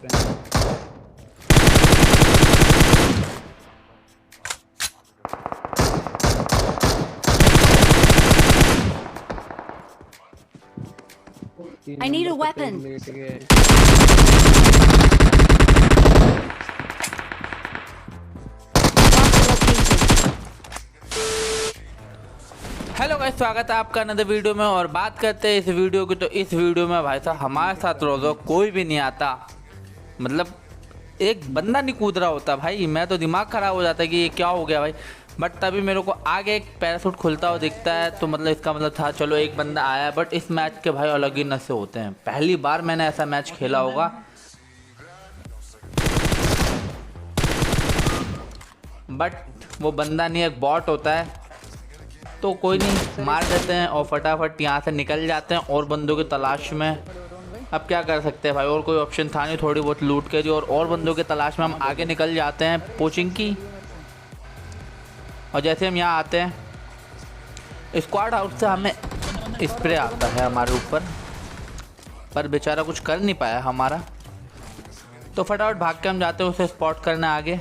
I need a weapon. Hello guys, स्वागत है आपका नए वीडियो में। और बात करते हैं इस वीडियो की, तो इस वीडियो में भाई साहब हमारे साथ रोज़ कोई भी नहीं आता, मतलब एक बंदा नहीं कूद रहा होता भाई। मैं तो दिमाग ख़राब हो जाता है कि ये क्या हो गया भाई। बट तभी मेरे को आगे एक पैराशूट खुलता हुआ दिखता है, तो मतलब इसका मतलब था चलो एक बंदा आया। बट इस मैच के भाई अलग ही नशे होते हैं। पहली बार मैंने ऐसा मैच खेला होगा। बट वो बंदा नहीं, एक बॉट होता है। तो कोई नहीं, मार देते हैं और फटाफट यहाँ से निकल जाते हैं और बंदों की तलाश में। अब क्या कर सकते हैं भाई, और कोई ऑप्शन था नहीं। थोड़ी बहुत लूट के दी और बंदों की तलाश में हम आगे निकल जाते हैं पोचिंग की। और जैसे हम यहाँ आते हैं स्क्वाड हाउस से हमें स्प्रे आता है हमारे ऊपर, पर बेचारा कुछ कर नहीं पाया हमारा। तो फटाफट भाग के हम जाते हैं उसे स्पॉट करने आगे।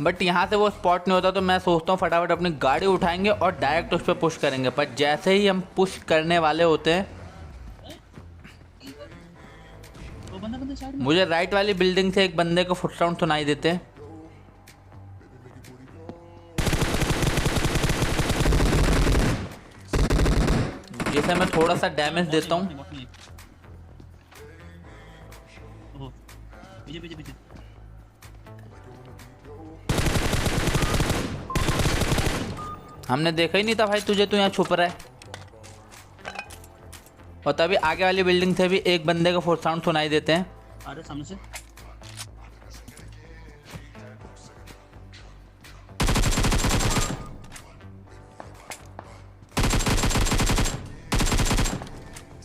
बट यहाँ से वो स्पॉट नहीं होता, तो मैं सोचता हूँ फटाफट अपनी गाड़ी उठाएंगे और डायरेक्ट उस पर पुश करेंगे। पर जैसे ही हम पुश करने वाले होते हैं, मुझे राइट वाली बिल्डिंग से एक बंदे को फुट साउंड सुनाई देते हैं। जिसे मैं थोड़ा सा डैमेज देता हूँ। हमने देखा ही नहीं था भाई तुझे, तो यहाँ छुप रहा है। और तभी आगे वाली बिल्डिंग से भी एक बंदे का फुट साउंड सुनाई देते हैं। अरे सामने से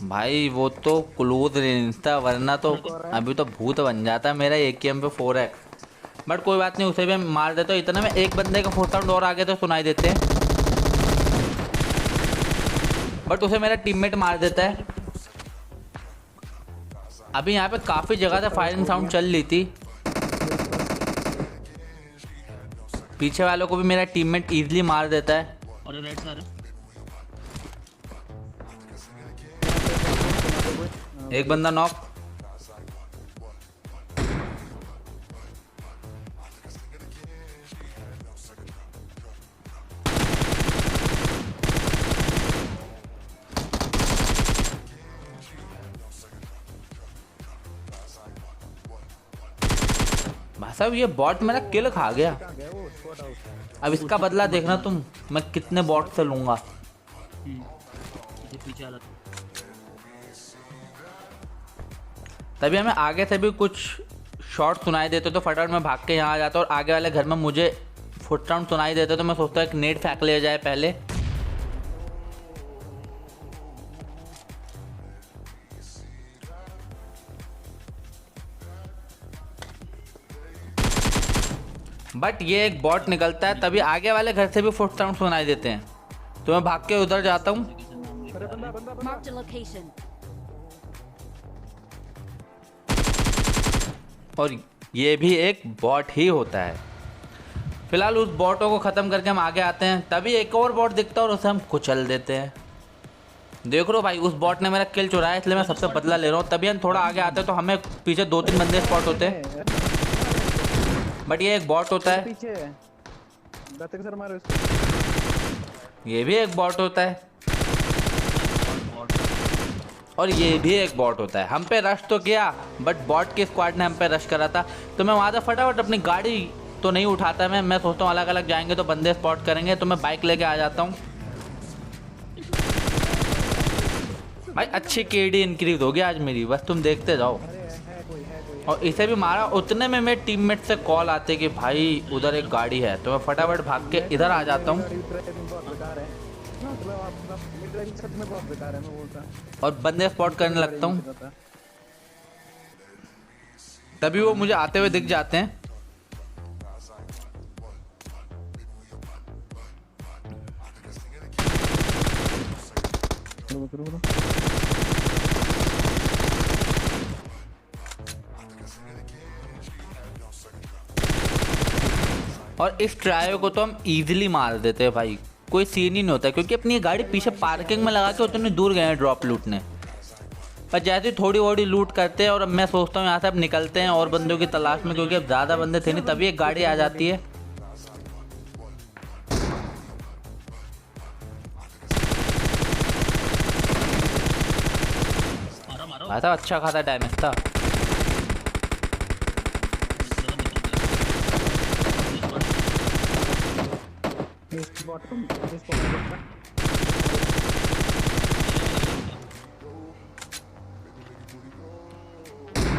भाई वो तो क्लोज रेंज था, वरना तो अभी तो भूत बन जाता मेरा AKM पे 4x। बट कोई बात नहीं, उसे भी हम मार देते। इतने में एक बंदे का फुट साउंड और आगे तो सुनाई देते हैं, बट उसे मेरा टीममेट मार देता है। अभी यहाँ पे काफ़ी जगह से फायरिंग साउंड चल रही थी। पीछे वालों को भी मेरा टीममेट इजीली मार देता है। और राइट से आ रहा एक बंदा नॉक। भाई साहब ये बॉट मेरा किल खा गया। अब इसका बदला देखना तुम, मैं कितने बॉट से लूंगा। पीछे वाला तभी हमें आगे से भी कुछ शॉट सुनाई देते, तो फटाफट मैं भाग के यहाँ आ जाता। और आगे वाले घर में मुझे फुट साउंड सुनाई देते, तो मैं सोचता एक नेट फेंक लिया जाए पहले। बट ये एक बॉट निकलता है। तभी आगे वाले घर से भी फुट साउंड सुनाई देते हैं, तो मैं भाग के उधर जाता हूँ। Marked a location. और ये भी एक बॉट ही होता है। फिलहाल उस बॉटों को ख़त्म करके हम आगे आते हैं। तभी एक और बॉट दिखता है और उसे हम कुचल देते हैं। देख लो भाई, उस बॉट ने मेरा किल चुराया, इसलिए मैं सबसे बदला ले रहा हूँ। तभी हम थोड़ा आगे आते हैं, तो हमें पीछे 2-3 बंदे स्पॉट होते हैं। बट ये एक बॉट होता है। ये भी एक बॉट होता है और ये भी एक बॉट होता है। हम पे रश तो किया, बट बॉट की स्क्वाड ने हम पे रश करा था। तो मैं वहाँ से फटाफट अपनी गाड़ी तो नहीं उठाता, मैं सोचता हूँ अलग अलग जाएंगे तो बंदे स्पॉट करेंगे, तो मैं बाइक लेके आ जाता हूँ। भाई अच्छी KD इंक्रीज हो गया आज मेरी, बस तुम देखते जाओ। और इसे भी मारा। उतने में मेरे टीममेट से कॉल आते कि भाई उधर एक गाड़ी है, तो मैं फटाफट भाग के इधर आ जाता हूँ और बंदे स्पॉट करने लगता हूँ। तभी वो मुझे आते हुए दिख जाते हैं। और इस ट्रायो को तो हम इजीली मार देते हैं भाई, कोई सीन ही नहीं होता क्योंकि अपनी गाड़ी पीछे पार्किंग में लगा के उतने दूर गए हैं ड्रॉप लूटने। पर जैसे थोड़ी थोड़ी लूट करते हैं और अब मैं सोचता हूँ यहाँ से अब निकलते हैं और बंदों की तलाश में, क्योंकि अब ज़्यादा बंदे थे नहीं तभी एक गाड़ी आ जाती है। भाई साहब अच्छा खासा डैमेज था।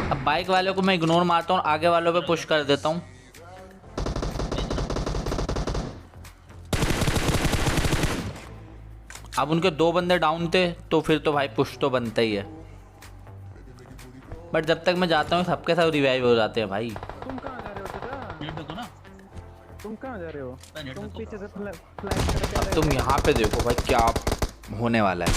अब बाइक वाले को मैं इग्नोर मारता हूँ, आगे वालों पे पुश कर देता हूँ। अब उनके 2 बंदे डाउन थे तो फिर तो भाई पुश तो बनता ही है, बट जब तक मैं जाता हूँ सबके साथ रिवाइव हो जाते हैं भाई। तुम कहाँ जा रहे हो चाचा? नेट देखो ना। तुम कहाँ जा रहे हो? तुम पीछे से फ्लैश करके अब तुम यहाँ पे देखो भाई क्या होने वाला है।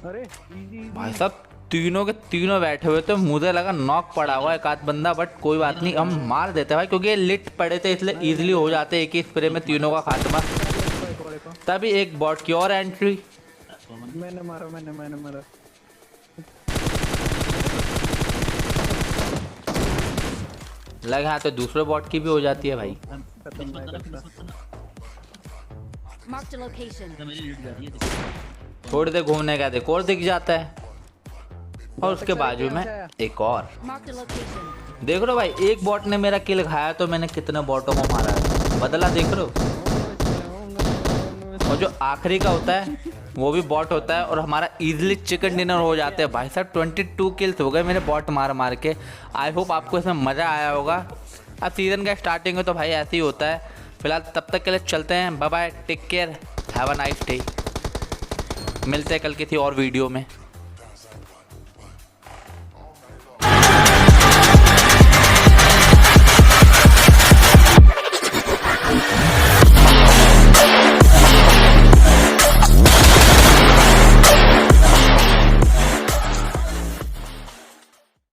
अरे इजी भाई साहब तीनों के तीनों बैठे हुए थे, मुझे लगा नॉक पड़ा हुआ एक आध बंदा, बट कोई बात नहीं हम मार देते भाई क्योंकि ये लिट पड़े थे इसलिए इजीली हो जाते एक ही स्प्रे में तीनों का खात्मा। तभी एक बॉट की और एंट्री। मैंने मारा लगा तो दूसरे बॉट की भी हो जाती है भाई। Marked a location. थोड़ी देर घूमने का देखो और दिख जाता है, और उसके बाजू में एक और। Marked a location. देख रहे हो भाई एक बॉट ने मेरा किल खाया तो मैंने कितने बॉटों को मारा है, बदला देख रहे हो। और जो आखिरी का होता है वो भी बॉट होता है और हमारा इजीली चिकन डिनर हो जाता है भाई साहब। 22 किल्स हो गए मेरे बॉट मार मार के। आई होप आपको इसमें मज़ा आया होगा। अब सीज़न का स्टार्टिंग है तो भाई ऐसे ही होता है। फिलहाल तब तक के लिए चलते हैं, bye bye, take care, have a nice day. मिलते हैं कल किसी और वीडियो में।